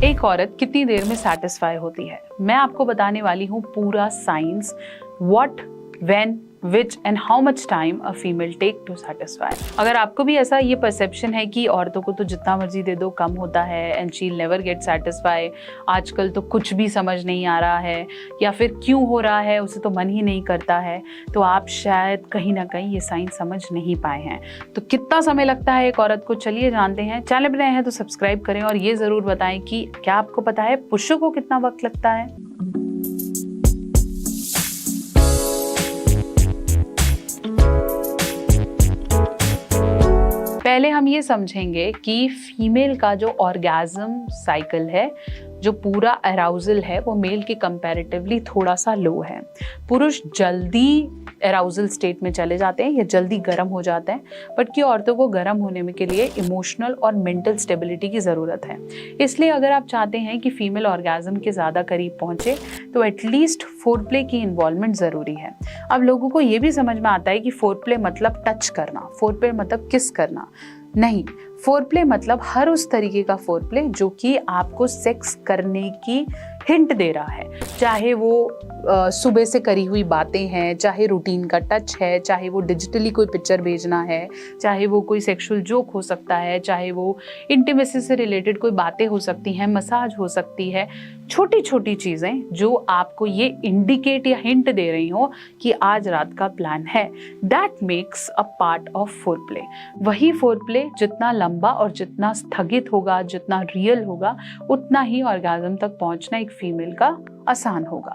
एक औरत कितनी देर में सेटिस्फाई होती है? मैं आपको बताने वाली हूँ पूरा science, what, when, which and how much time a female take to satisfy। अगर आपको भी ऐसा ये परसेप्शन है कि औरतों को तो जितना मर्जी दे दो कम होता है and she'll never get satisfy, आजकल तो कुछ भी समझ नहीं आ रहा है या फिर क्यों हो रहा है उसे तो मन ही नहीं करता है, तो आप शायद कहीं ना कहीं ये साइन समझ नहीं पाए हैं। तो कितना समय लगता है एक औरत को, चलिए जानते हैं। चैनल पर नए हैं तो सब्सक्राइब करें और ये ज़रूर बताएं कि क्या आपको पता है पुरुषों को कितना वक्त लगता है। पहले हम ये समझेंगे कि फीमेल का जो ऑर्गेज्म साइकिल है, जो पूरा अराउजल है, वो मेल के कंपैरेटिवली थोड़ा सा लो है। पुरुष जल्दी अराउजल स्टेट में चले जाते हैं या जल्दी गर्म हो जाते हैं, बट कि औरतों को गर्म होने में के लिए इमोशनल और मेंटल स्टेबिलिटी की ज़रूरत है। इसलिए अगर आप चाहते हैं कि फीमेल ऑर्गेज्म के ज़्यादा करीब पहुँचे तो एटलीस्ट फोरप्ले की इन्वॉल्वमेंट ज़रूरी है। अब लोगों को ये भी समझ में आता है कि फोरप्ले मतलब टच करना, फोरप्ले मतलब किस करना नहीं। फोरप्ले मतलब हर उस तरीके का फोरप्ले जो कि आपको सेक्स करने की हिंट दे रहा है, चाहे वो सुबह से करी हुई बातें हैं, चाहे रूटीन का टच है, चाहे वो डिजिटली कोई पिक्चर भेजना है, चाहे वो कोई सेक्सुअल जोक हो सकता है, चाहे वो इंटीमेसी से रिलेटेड कोई बातें हो सकती हैं, मसाज हो सकती है। छोटी छोटी चीज़ें जो आपको ये इंडिकेट या हिंट दे रही हो कि आज रात का प्लान है, that makes a part of foreplay. वही फोरप्ले जितना लंबा और जितना स्थगित होगा, जितना रियल होगा, उतना ही ऑर्गेज्म तक पहुंचना एक फीमेल का आसान होगा।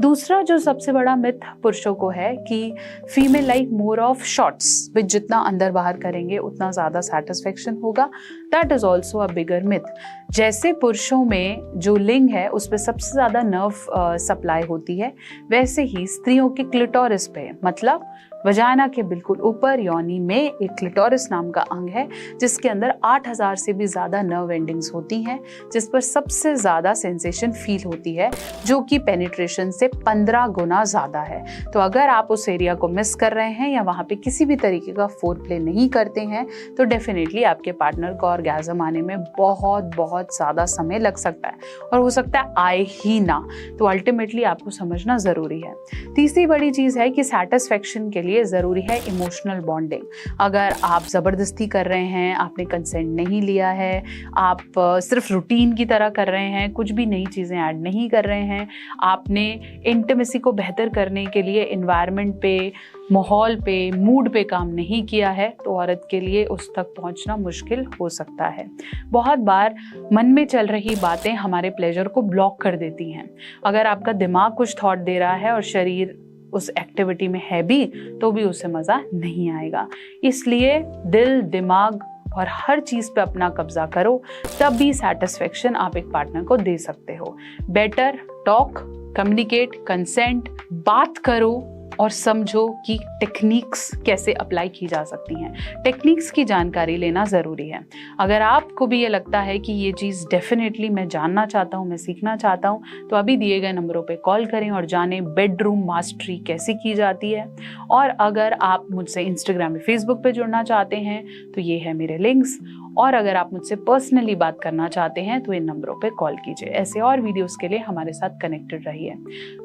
दूसरा जो सबसे बड़ा मिथ पुरुषों को है कि female like more of shots, which जितना अंदर बाहर करेंगे उतना ज़्यादा सेटिस्फेक्शन होगा। That is also a bigger myth. जैसे पुरुषों में जो लिंग है उस पर सबसे ज़्यादा नर्व सप्लाई होती है, वैसे ही स्त्रियों के क्लिटोरिस पे, मतलब वजाइना के बिल्कुल ऊपर योनि में एक क्लिटोरिस नाम का अंग है जिसके अंदर 8000 से भी ज़्यादा नर्व एंडिंग्स होती हैं, जिस पर सबसे ज़्यादा सेंसेशन फील होती है, जो कि पेनिट्रेशन से 15 गुना ज़्यादा है। तो अगर आप उस एरिया को मिस कर रहे हैं या वहाँ पे किसी भी तरीके का फोरप्ले नहीं करते हैं तो डेफिनेटली आपके पार्टनर को ऑर्गेज्म आने में बहुत बहुत ज़्यादा समय लग सकता है और हो सकता है आए ही ना। तो अल्टीमेटली आपको समझना ज़रूरी है। तीसरी बड़ी चीज़ है कि सेटिस्फेक्शन के लिए ज़रूरी है इमोशनल बॉन्डिंग। अगर आप ज़बरदस्ती कर रहे हैं, आपने कंसेंट नहीं लिया है, आप सिर्फ रूटीन की तरह कर रहे हैं, कुछ भी नई चीज़ें ऐड नहीं कर रहे हैं, आपने इंटीमेसी को बेहतर करने के लिए एनवायरनमेंट पे, माहौल पे, मूड पे काम नहीं किया है, तो औरत के लिए उस तक पहुंचना मुश्किल हो सकता है। बहुत बार मन में चल रही बातें हमारे प्लेजर को ब्लॉक कर देती हैं। अगर आपका दिमाग कुछ थॉट दे रहा है और शरीर उस एक्टिविटी में है भी, तो भी उसे मज़ा नहीं आएगा। इसलिए दिल, दिमाग और हर चीज़ पे अपना कब्जा करो, तब भी सेटिस्फेक्शन आप एक पार्टनर को दे सकते हो। बेटर टॉक, कम्युनिकेट, कंसेंट, बात करो और समझो कि टेक्निक्स कैसे अप्लाई की जा सकती हैं। टेक्निक्स की जानकारी लेना ज़रूरी है। अगर आपको भी ये लगता है कि ये चीज़ डेफिनेटली मैं जानना चाहता हूँ, मैं सीखना चाहता हूँ, तो अभी दिए गए नंबरों पे कॉल करें और जानें बेडरूम मास्टरी कैसे की जाती है। और अगर आप मुझसे इंस्टाग्राम या फेसबुक पे जुड़ना चाहते हैं तो ये है मेरे लिंक्स, और अगर आप मुझसे पर्सनली बात करना चाहते हैं तो इन नंबरों पे कॉल कीजिए। ऐसे और वीडियोस के लिए हमारे साथ कनेक्टेड रहिए।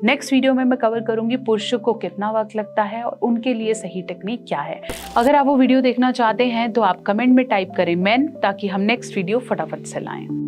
नेक्स्ट वीडियो में मैं कवर करूंगी पुरुषों को कितना वक्त लगता है और उनके लिए सही टेक्निक क्या है। अगर आप वो वीडियो देखना चाहते हैं तो आप कमेंट में टाइप करें मेन, ताकि हम नेक्स्ट वीडियो फटाफट से लाएं।